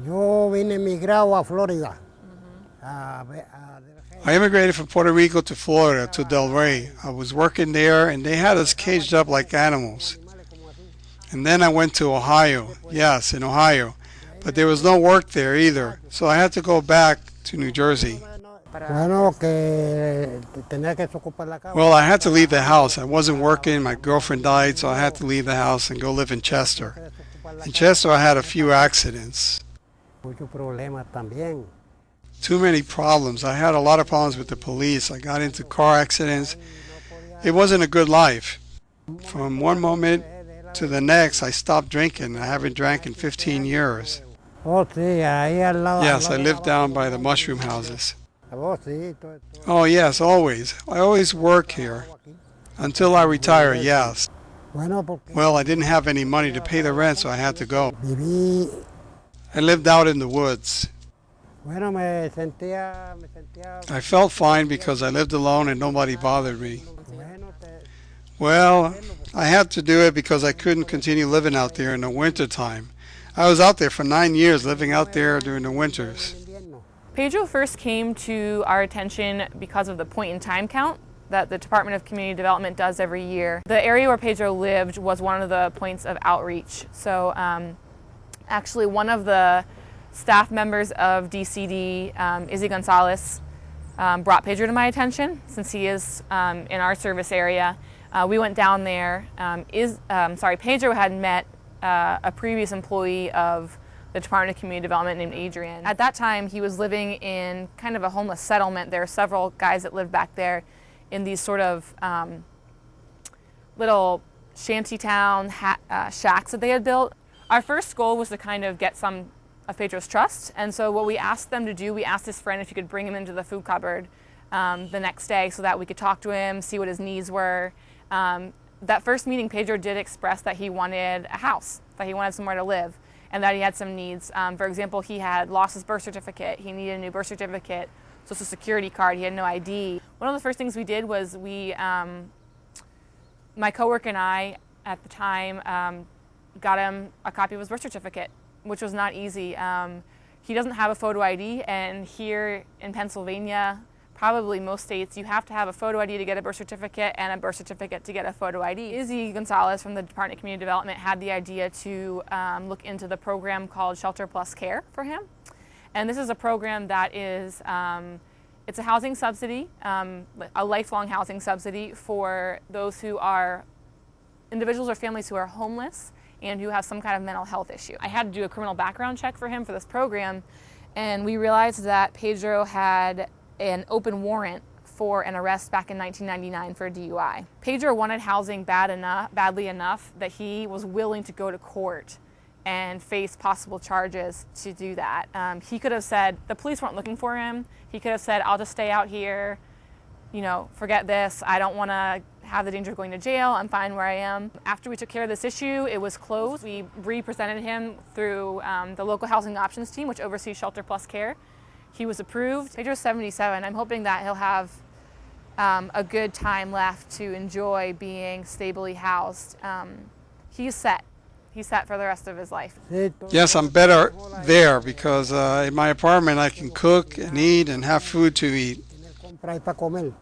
Yo vine migrado a Florida. I immigrated from Puerto Rico to Florida, to Del Rey. I was working there and they had us caged up like animals. And then I went to Ohio. Yes, in Ohio. But there was no work there either. So I had to go back to New Jersey. Bueno, que tenía que ocupar la casa. Well, I had to leave the house. I wasn't working. My girlfriend died, so I had to leave the house and go live in Chester. In Chester, I had a few accidents. Muchos problemas también. Too many problems. I had a lot of problems with the police. I got into car accidents. It wasn't a good life. From one moment to the next, I stopped drinking. I haven't drank in 15 years. Oh, sí, ahí al lado. Yes, I lived down by the mushroom houses. Oh, sí, Oh, yes, always. I always work here. Until I retire, yes. Bueno, porque Well, I didn't have any money to pay the rent, so I had to go. viví. I lived out in the woods. Bueno, me sentía. I felt fine because I lived alone and nobody bothered me. Bueno, Well, I had to do it because I couldn't continue living out there in the winter time. I was out there for 9 years, living out there during the winters. Pedro first came to our attention because of the point in time count that the Department of Community Development does every year. The area where Pedro lived was one of the points of outreach. So actually one of the staff members of DCD, Izzy Gonzalez, brought Pedro to my attention since he is in our service area. We went down there. Pedro had met a previous employee of the Department of Community Development named Adrian. At that time, he was living in kind of a homeless settlement. There are several guys that lived back there in these sort of little shantytown shacks that they had built. Our first goal was to kind of get some of Pedro's trust, and so what we asked them to do, we asked his friend if he could bring him into the food cupboard the next day so that we could talk to him, see what his needs were. That first meeting, Pedro did express that he wanted a house, that he wanted somewhere to live, and that he had some needs. For example, he had lost his birth certificate. He needed a new birth certificate, social security card. He had no ID. One of the first things we did was my coworker and I, at the time, got him a copy of his birth certificate, which was not easy. He doesn't have a photo ID, and here in Pennsylvania, probably most states, you have to have a photo ID to get a birth certificate and a birth certificate to get a photo ID. Izzy Gonzalez from the Department of Community Development had the idea to look into the program called Shelter Plus Care for him. And this is a program that is, it's a housing subsidy, a lifelong housing subsidy for those who are individuals or families who are homeless and who have some kind of mental health issue. I had to do a criminal background check for him for this program, and we realized that Pedro had an open warrant for an arrest back in 1999 for a DUI. Pedro wanted housing badly enough that he was willing to go to court and face possible charges to do that. He could have said, the police weren't looking for him. He could have said, I'll just stay out here, you know, forget this. I don't want to have the danger of going to jail. I'm fine where I am. After we took care of this issue, it was closed. We represented him through the local housing options team, which oversees Shelter Plus Care. He was approved. Pedro's 77. I'm hoping that he'll have a good time left to enjoy being stably housed. He's set. He's set for the rest of his life. Yes, I'm better there because in my apartment I can cook and eat and have food to eat. Comprar para comer.